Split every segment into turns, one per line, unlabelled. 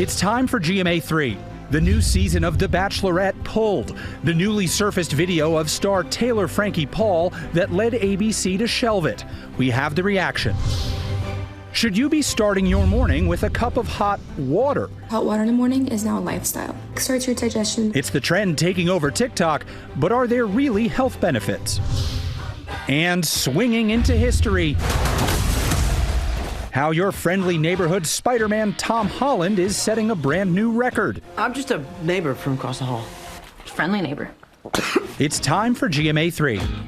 It's time for GMA3. The new season of The Bachelorette pulled. The newly surfaced video of star Taylor Frankie Paul that led ABC to shelve it. We have the reaction. Should you be starting your morning with a cup of hot water?
Hot water in the morning is now a lifestyle. It starts your digestion.
It's the trend taking over TikTok, but are there really health benefits? And swinging into history, how your friendly neighborhood Spider-Man Tom Holland is setting a brand new record.
I'm just a neighbor from across the hall.
Friendly neighbor.
It's time for GMA3.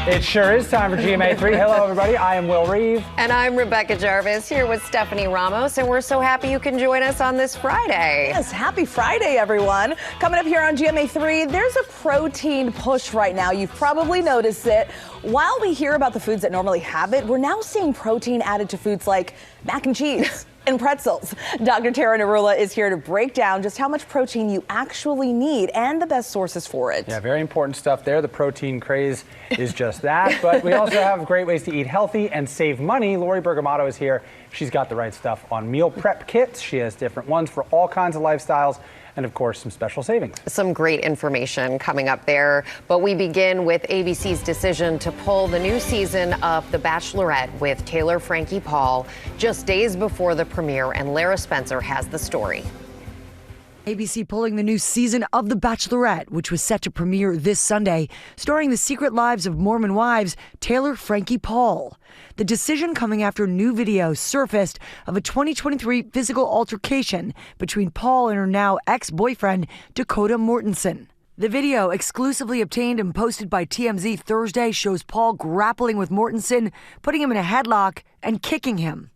It sure is time for GMA3. Hello, everybody. I am Will Reeve.
And I'm Rebecca Jarvis here with Stephanie Ramos, and we're so happy you can join us on this Friday.
Yes, happy Friday, everyone. Coming up here on GMA3, there's a protein push right now. You've probably noticed it. While we hear about the foods that normally have it, we're now seeing protein added to foods like mac and cheese and pretzels. Dr. Tara Narula is here to break down just how much protein you actually need and the best sources for it.
Yeah, very important stuff there. The protein craze is just that. But we also have great ways to eat healthy and save money. Lori Bergamato is here. She's got the right stuff on meal prep kits. She has different ones for all kinds of lifestyles. And of course, some special savings.
Some great information coming up there. But we begin with ABC's decision to pull the new season of The Bachelorette with Taylor Frankie Paul just days before the premiere. And Lara Spencer has the story.
ABC pulling the new season of The Bachelorette, which was set to premiere this Sunday, starring the secret lives of Mormon wives Taylor Frankie Paul. The decision coming after new videos surfaced of a 2023 physical altercation between Paul and her now ex-boyfriend Dakota Mortensen. The video, exclusively obtained and posted by TMZ Thursday, shows Paul grappling with Mortensen, putting him in a headlock and kicking him,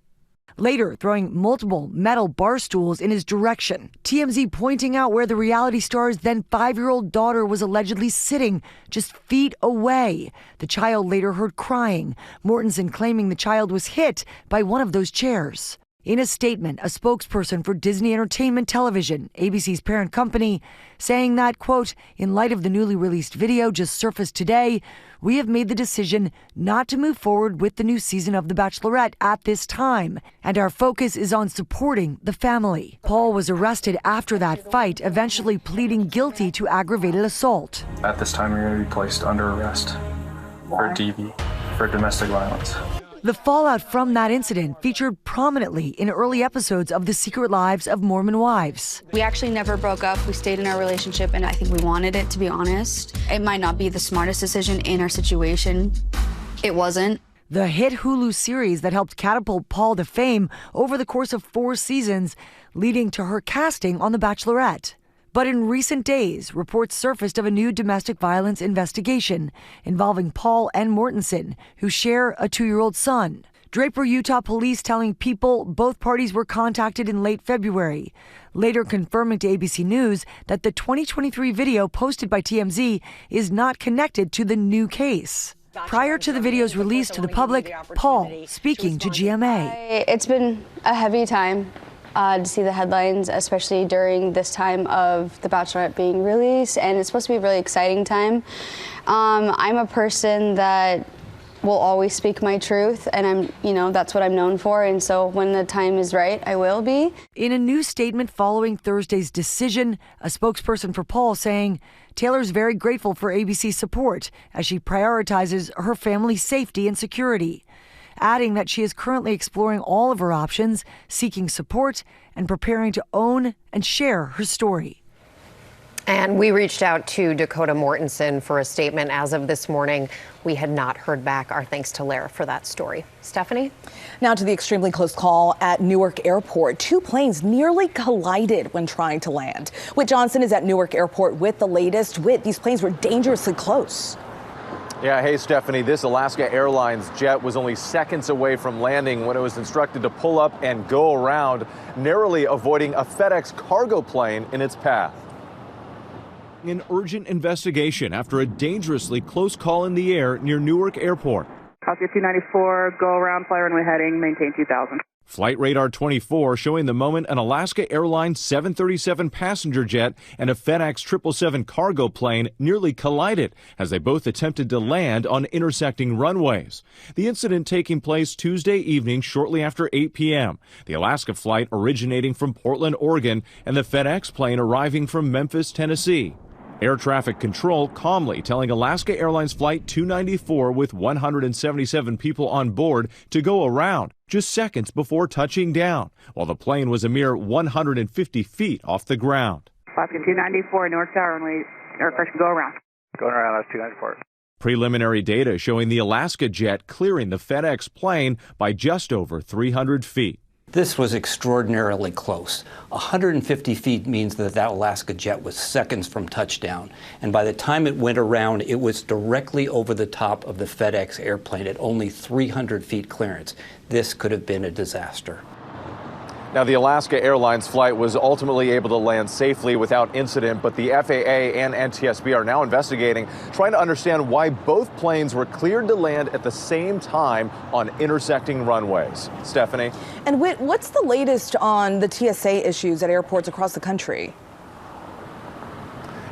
later throwing multiple metal bar stools in his direction. TMZ pointing out where the reality star's then 5-year-old daughter was allegedly sitting just feet away. The child later heard crying, Mortensen claiming the child was hit by one of those chairs. In a statement, a spokesperson for Disney Entertainment Television, ABC's parent company, saying that, quote, in light of the newly released video just surfaced today, we have made the decision not to move forward with the new season of The Bachelorette at this time, and our focus is on supporting the family. Paul was arrested after that fight, eventually pleading guilty to aggravated assault.
At this time, you're going to be placed under arrest for DV, for domestic violence.
The fallout from that incident featured prominently in early episodes of The Secret Lives of Mormon Wives.
We actually never broke up. We stayed in our relationship, and I think we wanted it, to be honest. It might not be the smartest decision in our situation. It wasn't.
The hit Hulu series that helped catapult Paul to fame over the course of 4 seasons, leading to her casting on The Bachelorette. But in recent days, reports surfaced of a new domestic violence investigation involving Paul and Mortensen, who share a 2-year-old son. Draper, Utah police telling People both parties were contacted in late February, later confirming to ABC News that the 2023 video posted by TMZ is not connected to the new case. Prior to the video's release to the public, Paul speaking to GMA.
It's been a heavy time. To see the headlines, especially during this time of The Bachelorette being released, and it's supposed to be a really exciting time. I'm a person that will always speak my truth, and that's what I'm known for, and so when the time is right, I will be.
In a new statement following Thursday's decision, a spokesperson for Paul saying, Taylor's very grateful for ABC's support as she prioritizes her family's safety and security, adding that she is currently exploring all of her options, seeking support, and preparing to own and share her story.
And we reached out to Dakota Mortensen for a statement as of this morning. We had not heard back. Our thanks to Lara for that story. Stephanie?
Now to the extremely close call at Newark Airport. 2 planes nearly collided when trying to land. Whit Johnson is at Newark Airport with the latest. Whit, these planes were dangerously close.
Yeah, hey, Stephanie, this Alaska Airlines jet was only seconds away from landing when it was instructed to pull up and go around, narrowly avoiding a FedEx cargo plane in its path.
An urgent investigation after a dangerously close call in the air near Newark Airport.
Copy 294, go around, fly runway heading, maintain 2000.
Flight radar 24 showing the moment an Alaska Airlines 737 passenger jet and a FedEx 777 cargo plane nearly collided as they both attempted to land on intersecting runways. The incident taking place Tuesday evening shortly after 8 p.m. The Alaska flight originating from Portland, Oregon, and the FedEx plane arriving from Memphis, Tennessee. Air traffic control calmly telling Alaska Airlines Flight 294 with 177 people on board to go around just seconds before touching down, while the plane was a mere 150 feet off the ground.
Alaska 294, North Tower, runway, aircraft can go around.
Going around, that's 294.
Preliminary data showing the Alaska jet clearing the FedEx plane by just over 300 feet.
This was extraordinarily close. 150 feet means that Alaska jet was seconds from touchdown. And by the time it went around, it was directly over the top of the FedEx airplane at only 300 feet clearance. This could have been a disaster.
Now, the Alaska Airlines flight was ultimately able to land safely without incident, but the FAA and NTSB are now investigating, trying to understand why both planes were cleared to land at the same time on intersecting runways. Stephanie?
And Whit, what's the latest on the TSA issues at airports across the country?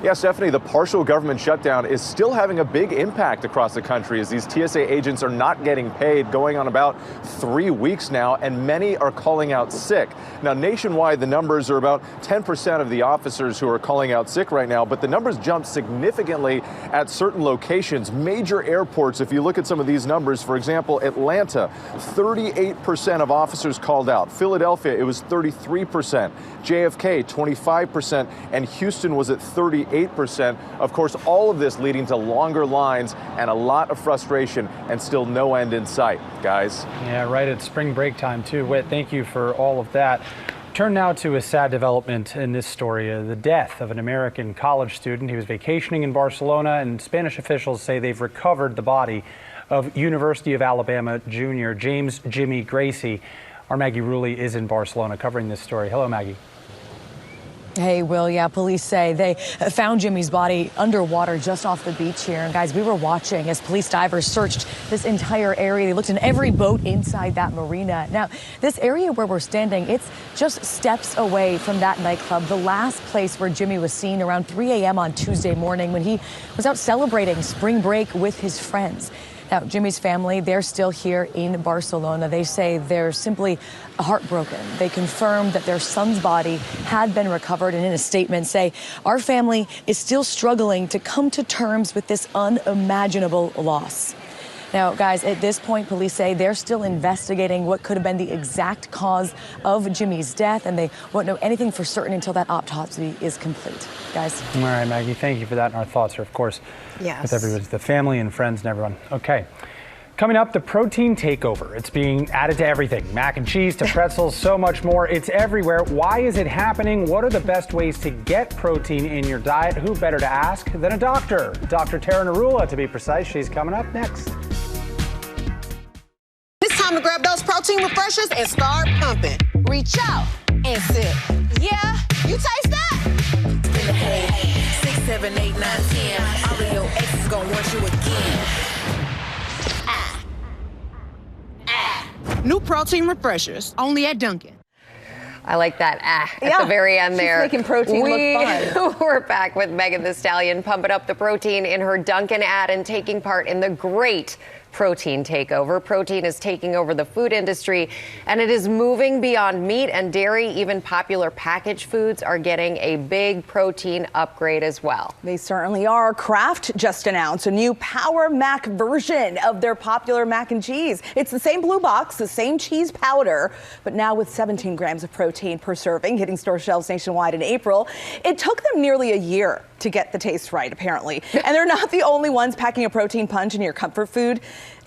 Yeah, Stephanie, the partial government shutdown is still having a big impact across the country as these TSA agents are not getting paid, going on about 3 weeks now, and many are calling out sick. Now, nationwide, the numbers are about 10% of the officers who are calling out sick right now, but the numbers jumped significantly at certain locations, major airports. If you look at some of these numbers, for example, Atlanta, 38% of officers called out. Philadelphia, it was 33%. JFK, 25%, and Houston was at 38%. Of course, all of this leading to longer lines and a lot of frustration and still no end in sight, guys.
Yeah, right at spring break time, too. Whit, thank you for all of that. Turn now to a sad development in this story, the death of an American college student. He was vacationing in Barcelona, and Spanish officials say they've recovered the body of University of Alabama junior James Jimmy Gracie. Our Maggie Rulli is in Barcelona covering this story. Hello, Maggie.
Hey, Will, yeah, police say they found Jimmy's body underwater just off the beach here. And guys, we were watching as police divers searched this entire area. They looked in every boat inside that marina. Now, this area where we're standing, it's just steps away from that nightclub, the last place where Jimmy was seen around 3 a.m. on Tuesday morning when he was out celebrating spring break with his friends. Now, Jimmy's family, they're still here in Barcelona. They say they're simply heartbroken. They confirmed that their son's body had been recovered, and in a statement say, our family is still struggling to come to terms with this unimaginable loss. Now, guys, at this point, police say they're still investigating what could have been the exact cause of Jimmy's death, and they won't know anything for certain until that autopsy is complete. Guys.
All right, Maggie, thank you for that. And our thoughts are, of course, with everybody, the family and friends and everyone. Okay. Coming up, the protein takeover. It's being added to everything. Mac and cheese to pretzels, so much more. It's everywhere. Why is it happening? What are the best ways to get protein in your diet? Who better to ask than a doctor? Dr. Tara Narula, to be precise. She's coming up next.
It's time to grab those protein refreshers and start pumping. Reach out and sip. Yeah, you taste that? In the head. 6, 7, 8, 9, 10. All of your exes gonna want you again. New protein refreshers, only at Dunkin'.
I like that at the very end there.
She's making protein look fun.
We're back with Megan Thee Stallion pumping up the protein in her Dunkin' ad and taking part in the great protein takeover. Protein is taking over the food industry, and it is moving beyond meat and dairy. Even popular packaged foods are getting a big protein upgrade as well.
They certainly are. Kraft just announced a new Power Mac version of their popular mac and cheese. It's the same blue box, the same cheese powder, but now with 17 grams of protein per serving, hitting store shelves nationwide in April. It took them nearly a year to get the taste right, apparently. And they're not the only ones packing a protein punch in your comfort food.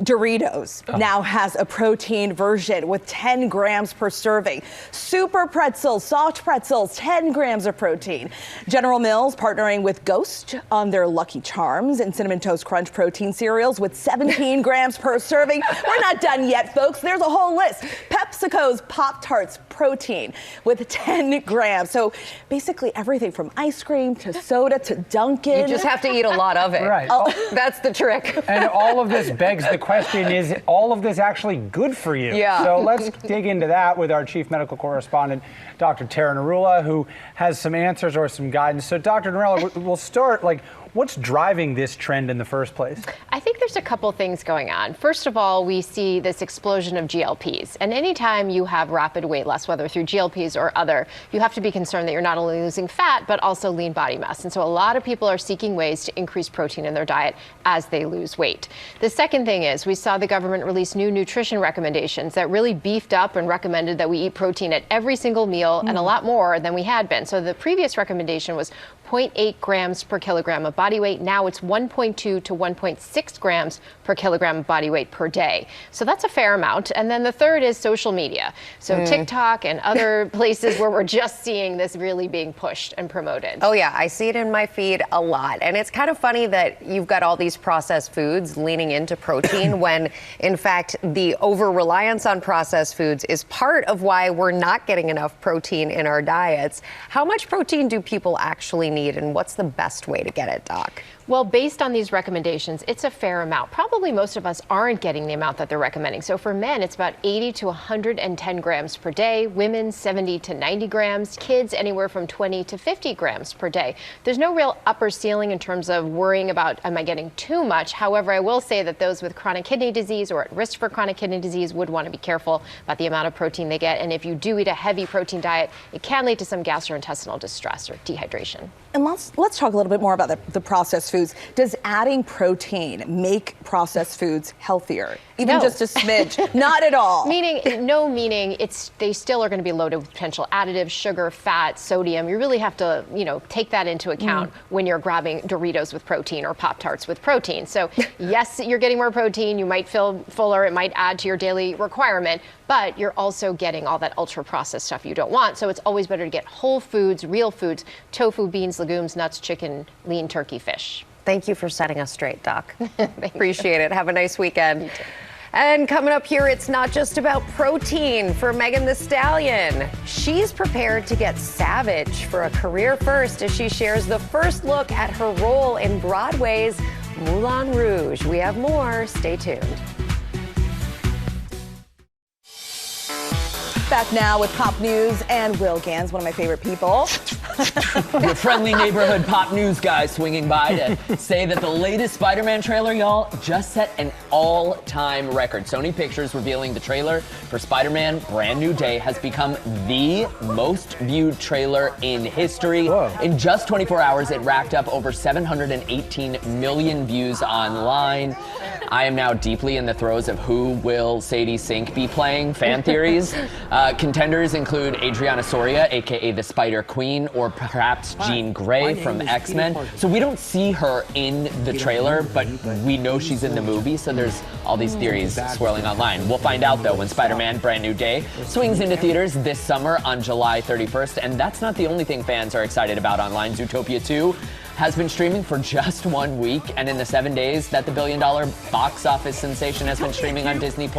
Doritos now has a protein version with 10 grams per serving. Super pretzels, soft pretzels, 10 grams of protein. General Mills partnering with Ghost on their Lucky Charms and Cinnamon Toast Crunch protein cereals with 17 grams per serving. We're not done yet, folks. There's a whole list. Pepsi PepsiCo's Pop-Tarts protein with 10 grams. So basically everything from ice cream to soda to Dunkin'.
You just have to eat a lot of it.
Right.
That's the trick.
And all of this begs the question, is all of this actually good for you?
Yeah.
So let's dig into that with our chief medical correspondent, Dr. Tara Narula, who has some answers or some guidance. So Dr. Narula, we'll start, what's driving this trend in the first place?
I think there's a couple things going on. First of all, we see this explosion of GLPs. And anytime you have rapid weight loss, whether through GLPs or other, you have to be concerned that you're not only losing fat, but also lean body mass. And so a lot of people are seeking ways to increase protein in their diet as they lose weight. The second thing is we saw the government release new nutrition recommendations that really beefed up and recommended that we eat protein at every single meal and a lot more than we had been. So the previous recommendation was 0.8 grams per kilogram of body weight. Now it's 1.2 to 1.6 grams per kilogram of body weight per day. So that's a fair amount. And then the third is social media. So TikTok and other places where we're just seeing this really being pushed and promoted.
Oh yeah, I see it in my feed a lot. And it's kind of funny that you've got all these processed foods leaning into protein when in fact the over-reliance on processed foods is part of why we're not getting enough protein in our diets. How much protein do people actually need, and what's the best way to get it, Doc?
Well, based on these recommendations, it's a fair amount. Probably most of us aren't getting the amount that they're recommending. So for men, it's about 80 to 110 grams per day. Women, 70 to 90 grams. Kids, anywhere from 20 to 50 grams per day. There's no real upper ceiling in terms of worrying about, am I getting too much? However, I will say that those with chronic kidney disease or at risk for chronic kidney disease would want to be careful about the amount of protein they get. And if you do eat a heavy protein diet, it can lead to some gastrointestinal distress or dehydration.
And let's talk a little bit more about the processed foods. Does adding protein make processed foods healthier? Even just a smidge? Not at all.
Meaning they still are going to be loaded with potential additives, sugar, fat, sodium. You really have to, take that into account when you're grabbing Doritos with protein or Pop-Tarts with protein. So yes, you're getting more protein. You might feel fuller. It might add to your daily requirement, but you're also getting all that ultra processed stuff you don't want. So it's always better to get whole foods, real foods, tofu, beans, legumes, nuts, chicken, lean turkey, fish.
Thank you for setting us straight, Doc. Appreciate it. Have a nice weekend. And coming up here, it's not just about protein for Megan Thee Stallion. She's prepared to get savage for a career first as she shares the first look at her role in Broadway's Moulin Rouge. We have more. Stay tuned.
Back now with pop news and Will Gans, one of my favorite people.
Your friendly neighborhood pop news guy swinging by to say that the latest Spider-Man trailer, y'all, just set an all-time record. Sony Pictures revealing the trailer for Spider-Man Brand New Day has become the most viewed trailer in history. Whoa. In just 24 hours, it racked up over 718 million views online. I am now deeply in the throes of who will Sadie Sink be playing, fan theories. Contenders include Adriana Soria, aka the Spider Queen, or perhaps Jean Grey from X-Men. So we don't see her in the trailer, but we know she's in the movie, so there's all these theories swirling online. We'll find out, though, when Spider-Man Brand New Day swings into theaters this summer on July 31st. And that's not the only thing fans are excited about online. Zootopia 2 has been streaming for just 1 week, and in the 7 days that the billion-dollar box office sensation has been streaming on Disney+,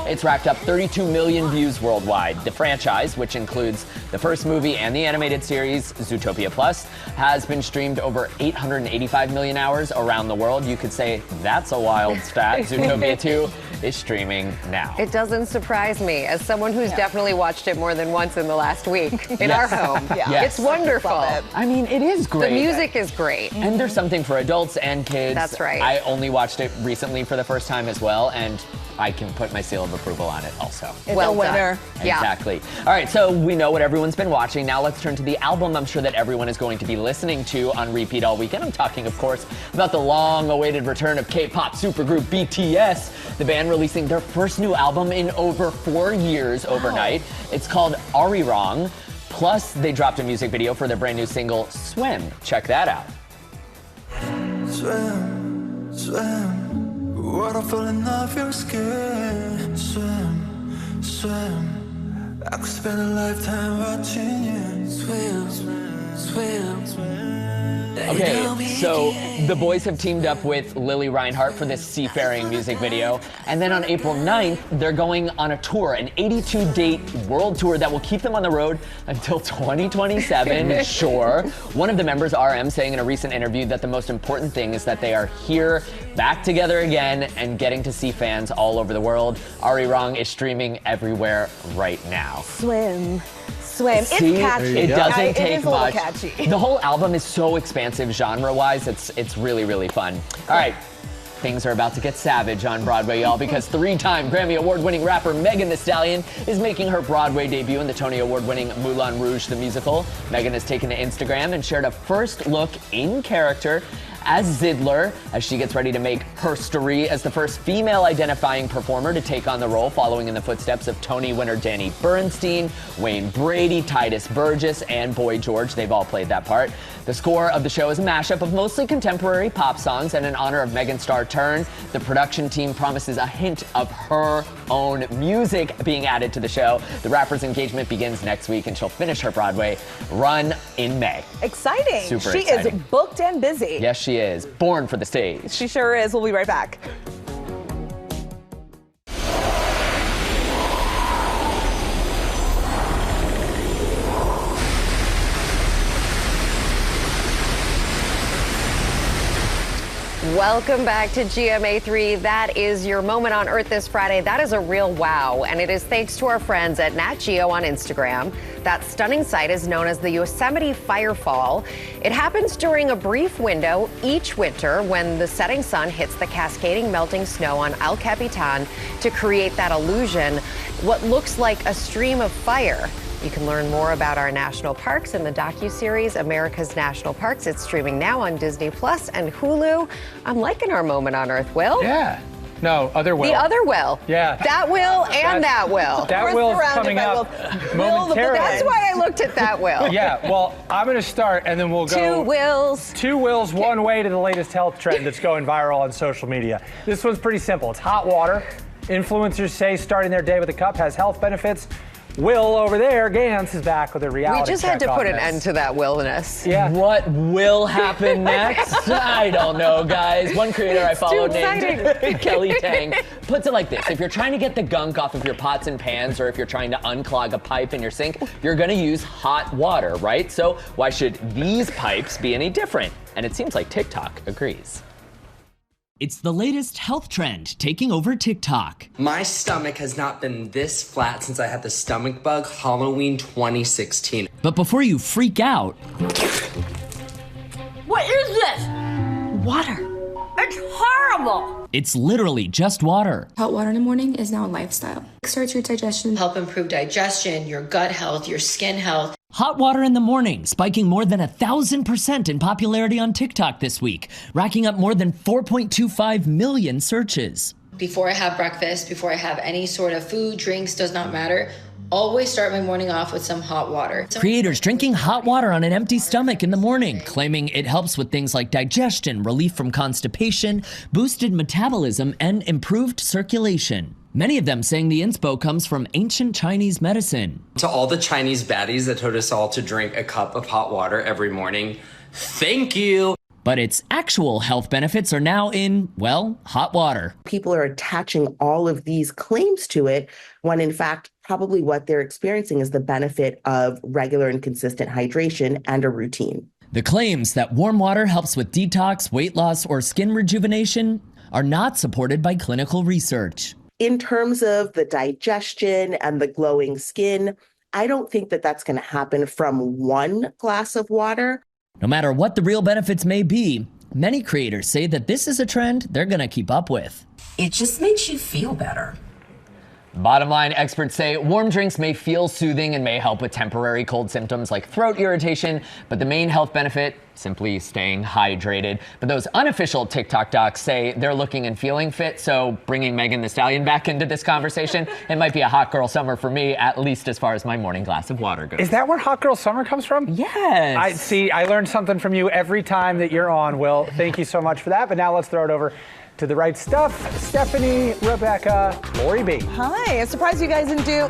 it's racked up 32 million views worldwide. The franchise, which includes the first movie and the animated series, Zootopia Plus, has been streamed over 885 million hours around the world. You could say that's a wild stat. Zootopia 2 is streaming now.
It doesn't surprise me, as someone who's definitely watched it more than once in the last week in our home. It's wonderful.
I mean, it is great.
The music is great.
And there's something for adults and kids.
That's right.
I only watched it recently for the first time as well, and I can put my seal of approval on it also.
It's a winner.
Exactly. All right, so we know what everyone's been watching. Now let's turn to the album I'm sure that everyone is going to be listening to on repeat all weekend. I'm talking, of course, about the long-awaited return of K-pop supergroup BTS. The band releasing their first new album in over 4 years overnight. It's called Arirang. Plus, they dropped a music video for their brand new single, Swim. Check that out.
Swim, swim, waterfall off your skin. Swim, swim, I could spend a lifetime watching you. Swim, swim, swim, swim.
Okay, so the boys have teamed up with Lily Reinhart for this seafaring music video. And then on April 9th, they're going on a tour, an 82-date world tour that will keep them on the road until 2027, sure. One of the members, RM, saying in a recent interview that the most important thing is that they are here, back together again, and getting to see fans all over the world. Ari Rong is streaming everywhere right now.
Swim.
See,
it's catchy.
It doesn't take
it is a little
much.
catchy.
The whole album is so expansive genre-wise. It's really, really fun. All right. Things are about to get savage on Broadway, y'all, because 3-time Grammy Award-winning rapper Megan Thee Stallion is making her Broadway debut in the Tony Award-winning Moulin Rouge the musical. Megan has taken to Instagram and shared a first look in character as Zidler, as she gets ready to make herstory as the first female-identifying performer to take on the role, following in the footsteps of Tony winner Danny Bernstein, Wayne Brady, Titus Burgess, and Boy George. They've all played that part. The score of the show is a mashup of mostly contemporary pop songs, and in honor of Megan's star turn, the production team promises a hint of her own music being added to the show. The rapper's engagement begins next week, and she'll finish her Broadway run in May.
Exciting.
Super
she
exciting.
is booked and busy.
Yes, she is. Born for the stage.
She sure is. We'll be right back.
Welcome back to GMA3. That is your moment on Earth this Friday. That is a real wow, and it is thanks to our friends at Nat Geo on Instagram. That stunning sight is known as the Yosemite Firefall. It happens during a brief window each winter when the setting sun hits the cascading melting snow on El Capitan to create that illusion, what looks like a stream of fire. You can learn more about our national parks in the docuseries America's National Parks. It's streaming now on Disney Plus and Hulu. I'm liking our moment on Earth, Will.
Yeah. No, other Will.
The other Will.
Yeah.
That Will and that Will.
That Will's coming up momentarily.
That's why I looked at that Will.
Yeah, well, I'm going to start and then we'll go.
2 Wills.
2 Wills, one way to the latest health trend that's going viral on social media. This one's pretty simple. It's hot water. Influencers say starting their day with a cup has health benefits. Will over there, Gans, is back with a reality check.
We just had to put an
this.
end to that Willness.
Yeah.
What will happen next? I don't know, guys. One creator I follow named Kelly Tang puts it like this. If you're trying to get the gunk off of your pots and pans, or if you're trying to unclog a pipe in your sink, you're gonna use hot water, right? So why should these pipes be any different? And it seems like TikTok agrees.
It's the latest health trend taking over TikTok.
My stomach has not been this flat since I had the stomach bug Halloween 2016.
But before you freak out...
What is this? Water. It's horrible.
It's literally just water.
Hot water in the morning is now a lifestyle. It starts your digestion.
Help improve digestion, your gut health, your skin health.
Hot water in the morning, spiking more than 1,000% in popularity on TikTok this week, racking up more than 4.25 million searches.
Before I have breakfast, before I have any sort of food, drinks, does not matter. Always start my morning off with some hot water.
Creators drinking hot water on an empty stomach in the morning, claiming it helps with things like digestion, relief from constipation, boosted metabolism, and improved circulation. Many of them saying the inspo comes from ancient Chinese medicine.
To all the Chinese baddies that told us all to drink a cup of hot water every morning, thank you.
But its actual health benefits are now in, well, hot water.
People are attaching all of these claims to it when in fact, probably what they're experiencing is the benefit of regular and consistent hydration and a routine.
The claims that warm water helps with detox, weight loss, or skin rejuvenation are not supported by clinical research.
In terms of the digestion and the glowing skin, I don't think that that's going to happen from one glass of water.
No matter what the real benefits may be, many creators say that this is a trend they're going to keep up with.
It just makes you feel better.
Bottom line, experts say warm drinks may feel soothing and may help with temporary cold symptoms like throat irritation, but the main health benefit, simply staying hydrated. But those unofficial TikTok docs say they're looking and feeling fit, so bringing Megan Thee Stallion back into this conversation, it might be a hot girl summer for me, at least as far as my morning glass of water goes.
Is that where hot girl summer comes from?
Yes.
I learned something from you every time that you're on, Will. Thank you so much for that, but now let's throw it over to the right stuff. Stephanie, Rebecca, Lori B.
Hi, I'm surprised you guys didn't do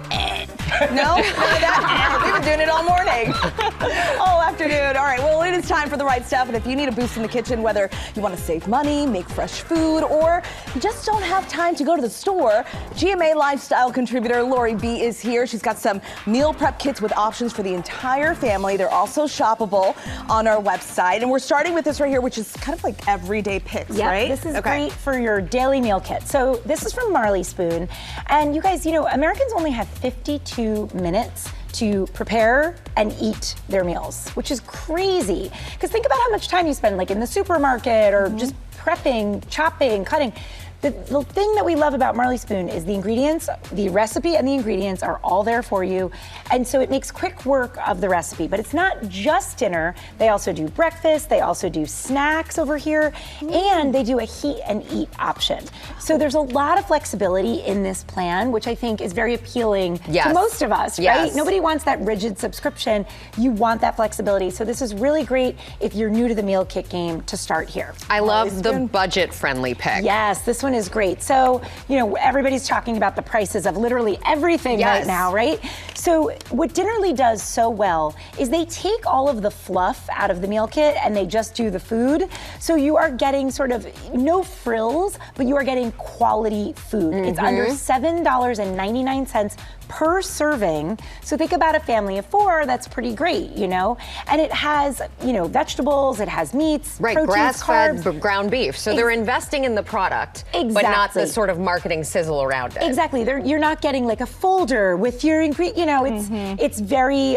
No? We've been doing it all morning. All afternoon. All right, well, it is time for the right stuff. And if you need a boost in the kitchen, whether you want to save money, make fresh food, or you just don't have time to go to the store, GMA Lifestyle contributor Lori B is here. She's got some meal prep kits with options for the entire family. They're also shoppable on our website. And we're starting with this right here, which is kind of like everyday picks, right?
This is great for your daily meal kit. So this is from Marley Spoon. And you guys, Americans only have 52 minutes to prepare and eat their meals, which is crazy. Because think about how much time you spend like in the supermarket or just prepping, chopping, cutting. The thing that we love about Marley Spoon is the ingredients, the recipe and the ingredients are all there for you. And so it makes quick work of the recipe. But it's not just dinner. They also do breakfast. They also do snacks over here. And they do a heat and eat option. So there's a lot of flexibility in this plan, which I think is very appealing to most of us, right? Nobody wants that rigid subscription. You want that flexibility. So this is really great if you're new to the meal kit game to start here.
I love the budget-friendly pick.
Yes, this one is great. So, everybody's talking about the prices of literally everything right now, right? So what Dinnerly does so well is they take all of the fluff out of the meal kit and they just do the food. So you are getting sort of no frills, but you are getting quality food. It's under $7.99 per serving. So think about a family of 4, that's pretty great, And it has, vegetables, it has meats, proteins,
grass-fed ground beef. So they're investing in the product, but not the sort of marketing sizzle around it.
Exactly. You're not getting like a folder with your ingredients, it's very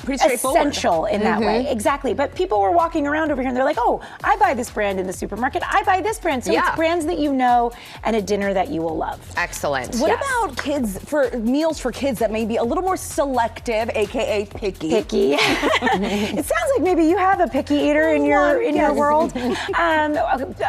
pretty straightforward.
Essential in that way. Exactly. But people were walking around over here and they're like, oh, I buy this brand in the supermarket. I buy this brand. So it's brands that you know and a dinner that you will love.
Excellent.
What about meals for kids that may be a little more selective, aka picky?
It sounds like maybe you have a picky eater in your world.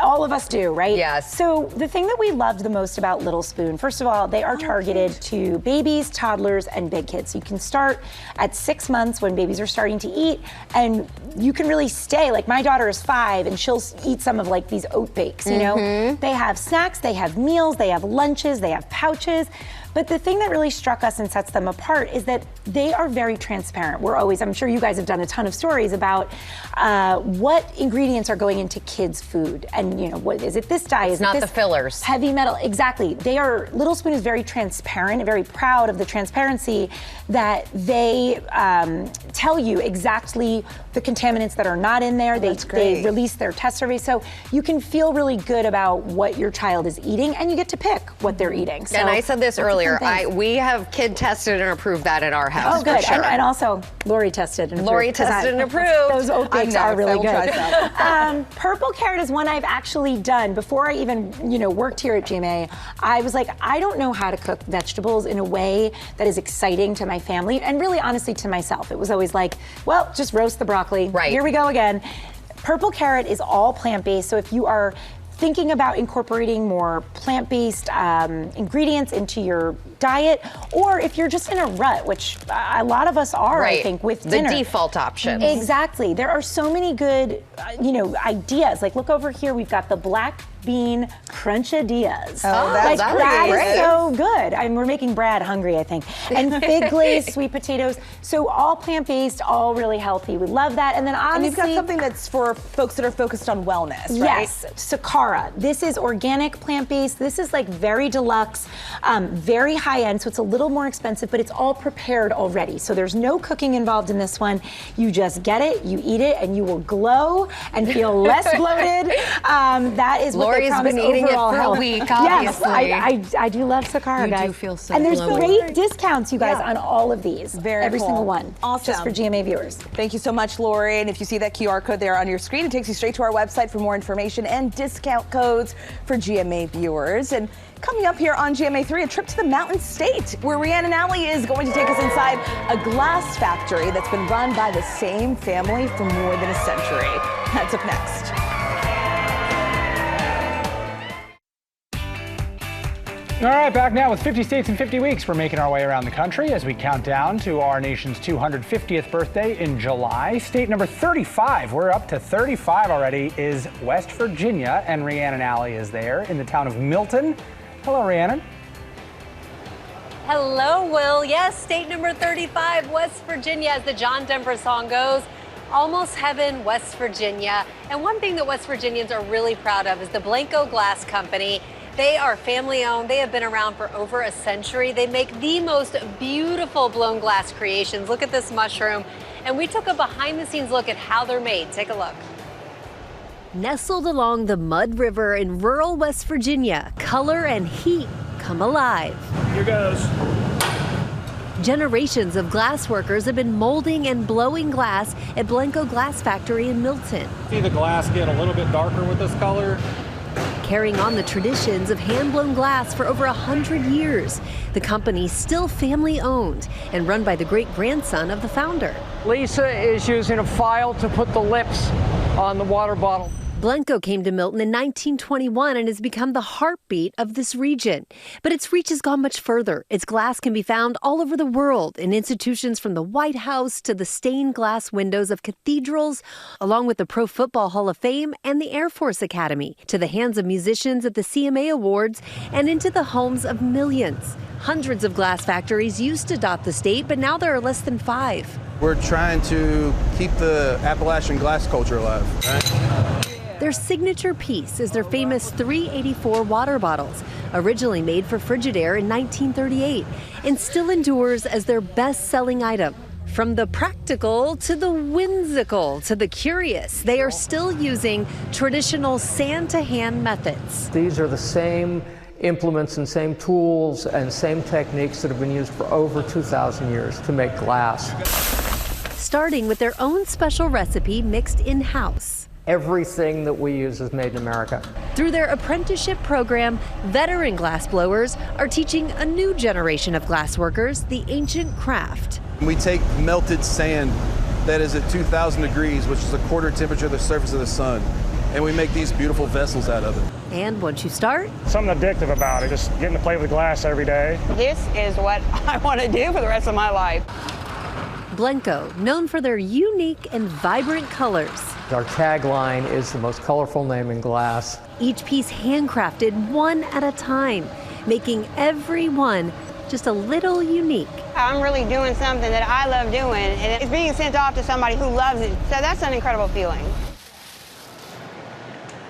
All of us do, right?
Yes.
So the thing that we loved the most about Little Spoon, first of all, they are targeted to babies, toddlers, and big kids. So you can start at 6 months when babies are starting to eat, and you can really stay. Like my daughter is 5, and she'll eat some of like these oat bakes. They have snacks, they have meals, they have lunches, they have pouches. But the thing that really struck us and sets them apart is that they are very transparent. I'm sure you guys have done a ton of stories about what ingredients are going into kids' food. And what is it this dye? Is
not
it this
the fillers.
Heavy metal, exactly. Little Spoon is very transparent and very proud of the transparency that they tell you exactly the contaminants that are not in there. They release their test survey. So you can feel really good about what your child is eating and you get to pick what they're eating. So
and I said this earlier, we have kid tested and approved that at our house.
Oh, good.
For sure.
And also, Lori tested and approved.
Lori tested and approved.
Those oat bakes are really good. Purple carrot is one I've actually done. Before I even, worked here at GMA, I was like, I don't know how to cook vegetables in a way that is exciting to my family and really honestly to myself. It was always like, well, just roast the broccoli.
Right.
Here we go again. Purple carrot is all plant-based. So if you are thinking about incorporating more plant-based ingredients into your diet, or if you're just in a rut, which a lot of us are, I think, with dinner.
The default options.
Exactly. There are so many good, ideas. Like, look over here. We've got the black bean crunchadillas.
Oh, that
is so good. We're making Brad hungry, I think. And fig glazed sweet potatoes. So all plant-based, all really healthy. We love that. And then honestly,
you've got something that's for folks that are focused on wellness, right?
Yes, Sakara. This is organic plant-based. This is like very deluxe, very high-end, so it's a little more expensive, but it's all prepared already. So there's no cooking involved in this one. You just get it, you eat it, and you will glow and feel less bloated. That is what
Lori's been eating it for a week, obviously.
Yes, I do love Sakara, guys.
You do feel so
And there's
glowy.
great discounts, you guys, on all of these. Every single one.
Awesome.
Just for GMA viewers.
Thank you so much, Lori. And if you see that QR code there on your screen, it takes you straight to our website for more information and discount codes for GMA viewers. And coming up here on GMA3, a trip to the Mountain State, where Rhiannon Alley is going to take us inside a glass factory that's been run by the same family for more than a century. That's up next.
All right, back now with 50 states in 50 weeks. We're making our way around the country as we count down to our nation's 250th birthday in July. State number 35, we're up to 35 already, is West Virginia, and Rhiannon Alley is there in the town of Milton. Hello, Rhiannon.
Hello, Will. Yes, state number 35, West Virginia, as the John Denver song goes. Almost heaven, West Virginia. And one thing that West Virginians are really proud of is the Blanco Glass Company. They are family owned. They have been around for over a century. They make the most beautiful blown glass creations. Look at this mushroom. And we took a behind the scenes look at how they're made. Take a look. Nestled along the Mud River in rural West Virginia, color and heat come alive.
Here goes.
Generations of glass workers have been molding and blowing glass at Blanco Glass Factory in Milton.
See the glass get a little bit darker with this color?
Carrying on the traditions of hand-blown glass for over 100 years. The company's still family-owned and run by the great-grandson of the founder.
Lisa is using a file to put the lips on the water bottle.
Blanco came to Milton in 1921 and has become the heartbeat of this region. But its reach has gone much further. Its glass can be found all over the world in institutions from the White House to the stained glass windows of cathedrals, along with the Pro Football Hall of Fame and the Air Force Academy, to the hands of musicians at the CMA Awards and into the homes of millions. Hundreds of glass factories used to dot the state, but now there are less than 5.
We're trying to keep the Appalachian glass culture alive. Right?
Their signature piece is their famous 384 water bottles, originally made for Frigidaire in 1938, and still endures as their best-selling item. From the practical to the whimsical to the curious, they are still using traditional sand-to-hand methods.
These are the same implements and same tools and same techniques that have been used for over 2,000 years to make glass.
Starting with their own special recipe mixed in-house.
Everything that we use is made in America.
Through their apprenticeship program, veteran glassblowers are teaching a new generation of glass workers the ancient craft.
We take melted sand that is at 2,000 degrees, which is a quarter temperature of the surface of the sun, and we make these beautiful vessels out of it.
And once you start,
something addictive about it, just getting to play with glass every day.
This is what I want to do for the rest of my life.
Blanco, known for their unique and vibrant colors.
Our tagline is the most colorful name in glass.
Each piece handcrafted one at a time, making every one just a little unique.
I'm really doing something that I love doing, and it's being sent off to somebody who loves it. So that's an incredible feeling.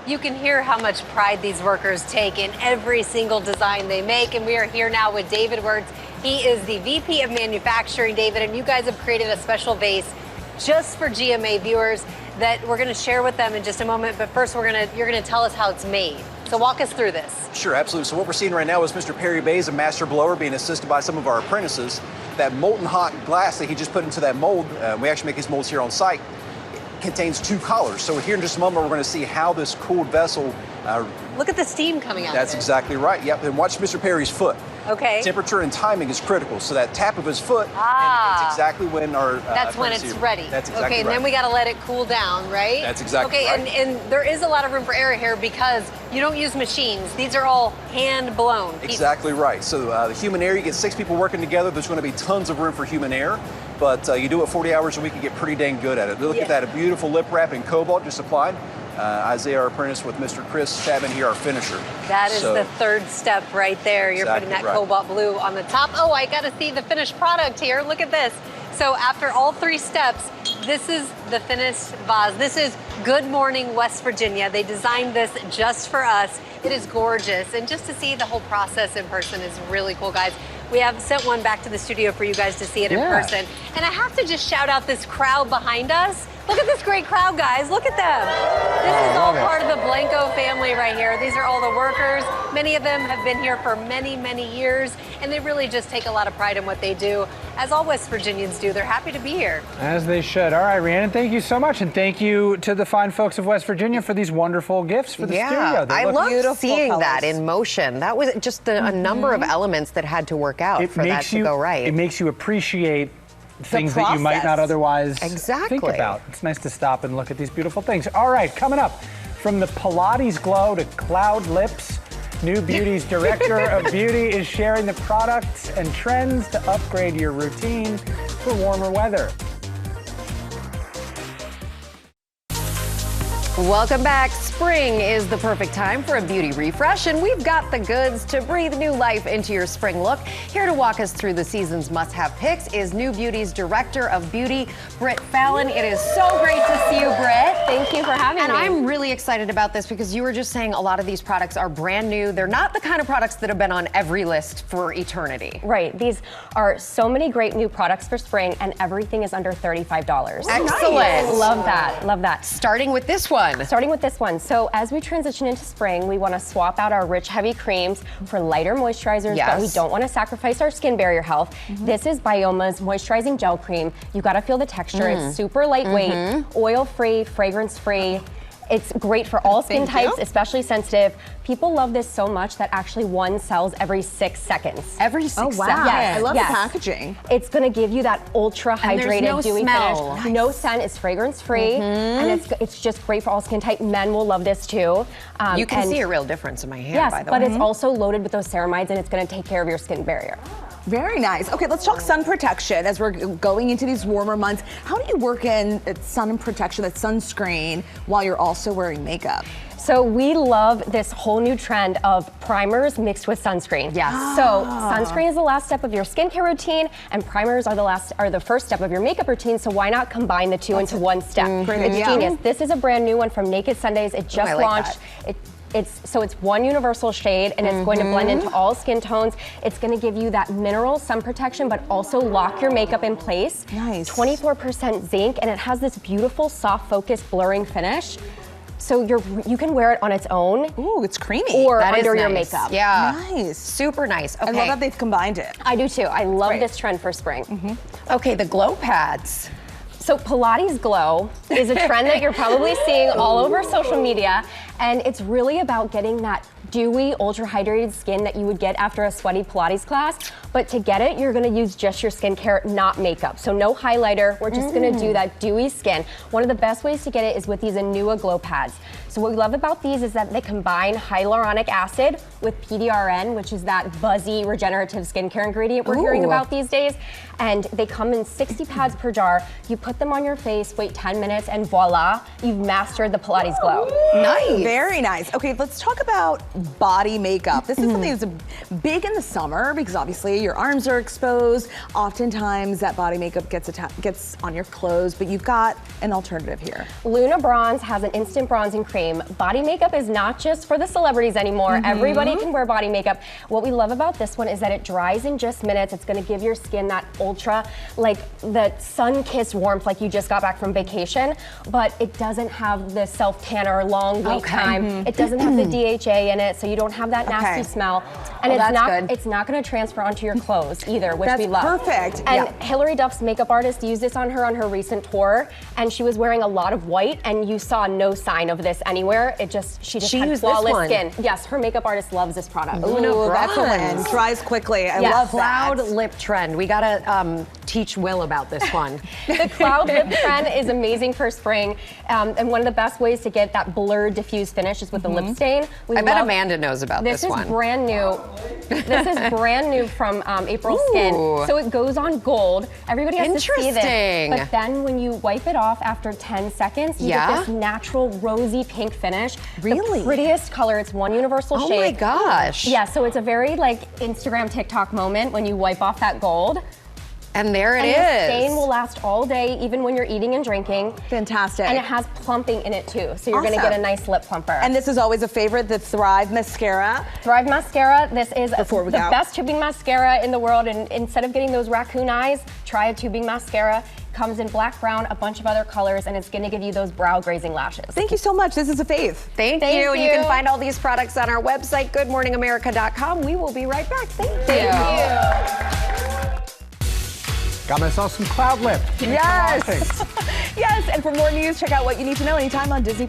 You can hear how much pride these workers take in every single design they make, and we are here now with David Wirtz. He is the VP of Manufacturing, David, and you guys have created a special vase just for GMA viewers that we're going to share with them in just a moment. But first, you're going to tell us how it's made. So walk us through this.
Sure, absolutely. So what we're seeing right now is Mr. Perry Bays, a master blower, being assisted by some of our apprentices. That molten hot glass that he just put into that mold, we actually make these molds here on site, contains 2 colors. So here in just a moment, we're going to see how this cooled vessel.
Look at the steam coming out.
That's exactly right. Yep. And watch Mr. Perry's foot.
Okay.
Temperature and timing is critical. So that tap of his foot indicates exactly when our.
That's when it's ready.
That's exactly
okay, and
right.
then we got to let it cool down, right?
That's exactly
right.
right.
And there is a lot of room for error here because you don't use machines. These are all hand blown.
Exactly right. So the human error, you get 6 people working together. There's going to be tons of room for human error. But you do it 40 hours a week, you get pretty dang good at it. Look at that, a beautiful lip wrap in cobalt just applied. Isaiah, our apprentice, with Mr. Chris Chapman here, our finisher.
That is the 3rd step right there. You're putting that cobalt blue on the top. Oh, I got to see the finished product here. Look at this. So after all 3 steps, this is the finished vase. This is Good Morning West Virginia. They designed this just for us. It is gorgeous. And just to see the whole process in person is really cool, guys. We have sent one back to the studio for you guys to see it in person. And I have to just shout out this crowd behind us. Look at this great crowd, guys. Look at them. This is all part of the Blanco family right here. These are all the workers. Many of them have been here for many, many years, and they really just take a lot of pride in what they do. As all West Virginians do, they're happy to be here.
As they should. All right, Rhiannon, thank you so much, and thank you to the fine folks of West Virginia for these wonderful gifts for the studio.
I love seeing that in motion. That was just a number of elements that had to work out for that to go right.
It makes you appreciate things that you might not otherwise think about. It's nice to stop and look at these beautiful things. All right, coming up, from the Pilates glow to cloud lips, New Beauty's Director of Beauty is sharing the products and trends to upgrade your routine for warmer weather.
Welcome back. Spring is the perfect time for a beauty refresh, and we've got the goods to breathe new life into your spring look. Here to walk us through the season's must-have picks is New Beauty's Director of Beauty, Britt Fallon. It is so great to see you, Britt.
Thank you for having me.
And I'm really excited about this because you were just saying a lot of these products are brand new. They're not the kind of products that have been on every list for eternity.
Right. These are so many great new products for spring, and everything is under $35.
Excellent.
Nice. Love that. Love that.
Starting with this one.
Starting with this one. So as we transition into spring, we want to swap out our rich, heavy creams for lighter moisturizers, but we don't want to sacrifice our skin barrier health. This is Bioma's moisturizing gel cream. You got to feel the texture. It's super lightweight, oil-free, fragrance-free. It's great for all skin types, especially sensitive. People love this so much that actually one sells every 6 seconds.
Every 6 seconds?
Yes. I love the packaging.
It's gonna give you that ultra hydrated, dewy finish. No scent, it's fragrance free, and it's just great for all skin type. Men will love this too.
You can see a real difference in my hand, by the
way.
way.
But it's also loaded with those ceramides, and it's gonna take care of your skin barrier.
Very nice. Okay, let's talk sun protection as we're going into these warmer months. How do you work in sun protection, that sunscreen, while you're also wearing makeup?
So we love this whole new trend of primers mixed with sunscreen.
Yes.
So sunscreen is the last step of your skincare routine, and primers are the first step of your makeup routine. So why not combine the two into one step?
Great
It's
idea.
genius. This is a brand new one from Naked Sundays. It just launched. It's one universal shade, and it's going to blend into all skin tones. It's going to give you that mineral sun protection, but also lock your makeup in place.
Nice.
24% zinc, and it has this beautiful soft focus blurring finish. So you can wear it on its own.
Ooh, it's creamy.
Or
That
under
is
your
nice.
makeup.
Yeah.
Nice.
Super nice. Okay.
I love that they've combined it.
I do too. I love this trend for spring.
Okay, the glow pads.
So Pilates Glow is a trend that you're probably seeing all over social media, and it's really about getting that dewy, ultra hydrated skin that you would get after a sweaty Pilates class. But to get it, you're gonna use just your skincare, not makeup. So no highlighter, we're just gonna do that dewy skin. One of the best ways to get it is with these Anua Glow Pads. So what we love about these is that they combine hyaluronic acid with PDRN, which is that buzzy regenerative skincare ingredient we're hearing about these days. And they come in 60 pads per jar. You put them on your face, wait 10 minutes, and voila, you've mastered the Pilates Glow.
Nice. Very nice. Okay, let's talk about body makeup. This is something that's big in the summer because obviously your arms are exposed. Oftentimes that body makeup gets on your clothes, but you've got an alternative here.
Luna Bronze has an instant bronzing cream. Body makeup is not just for the celebrities anymore. Everybody can wear body makeup. What we love about this one is that it dries in just minutes. It's gonna give your skin that ultra, like the sun-kissed warmth like you just got back from vacation, but it doesn't have the self-tan or long wait time. It doesn't have the DHA in it, so you don't have that nasty smell. And it's not gonna transfer onto your clothes either, which we love.
Perfect.
And Hilary Duff's makeup artist used this on her recent tour, and she was wearing a lot of white, and you saw no sign of this anywhere. She just had flawless skin. Yes, her makeup artist loves this product.
Ooh, that's a win. Dries quickly. I love that.
Cloud lip trend. We gotta teach Will about this one.
The cloud lip trend is amazing for spring, and one of the best ways to get that blurred, diffused finish is with the lip stain.
I bet Amanda knows about this one.
This is brand new. This is brand new from April Skin. So it goes on gold. Everybody has to see this. But then when you wipe it off after 10 seconds, you get this natural rosy pink finish.
Really?
The prettiest color. It's one universal shade.
Oh my gosh.
Yeah, so it's a very like Instagram, TikTok moment when you wipe off that gold.
And there it is.
The stain will last all day, even when you're eating and drinking.
Fantastic.
And it has plumping in it too, so you're gonna get a nice lip plumper.
And this is always a favorite, the Thrive Mascara.
Thrive Mascara, this is the best tubing mascara in the world, and instead of getting those raccoon eyes, try a tubing mascara. Comes in black, brown, a bunch of other colors, and it's gonna give you those brow grazing lashes.
Thank you so much. This is a fave.
Thank you. You can find all these products on our website, goodmorningamerica.com. We will be right back. Thank you.
Got myself some cloud lip.
Yes. Yes, and for more news, check out What You Need to Know anytime on Disney+.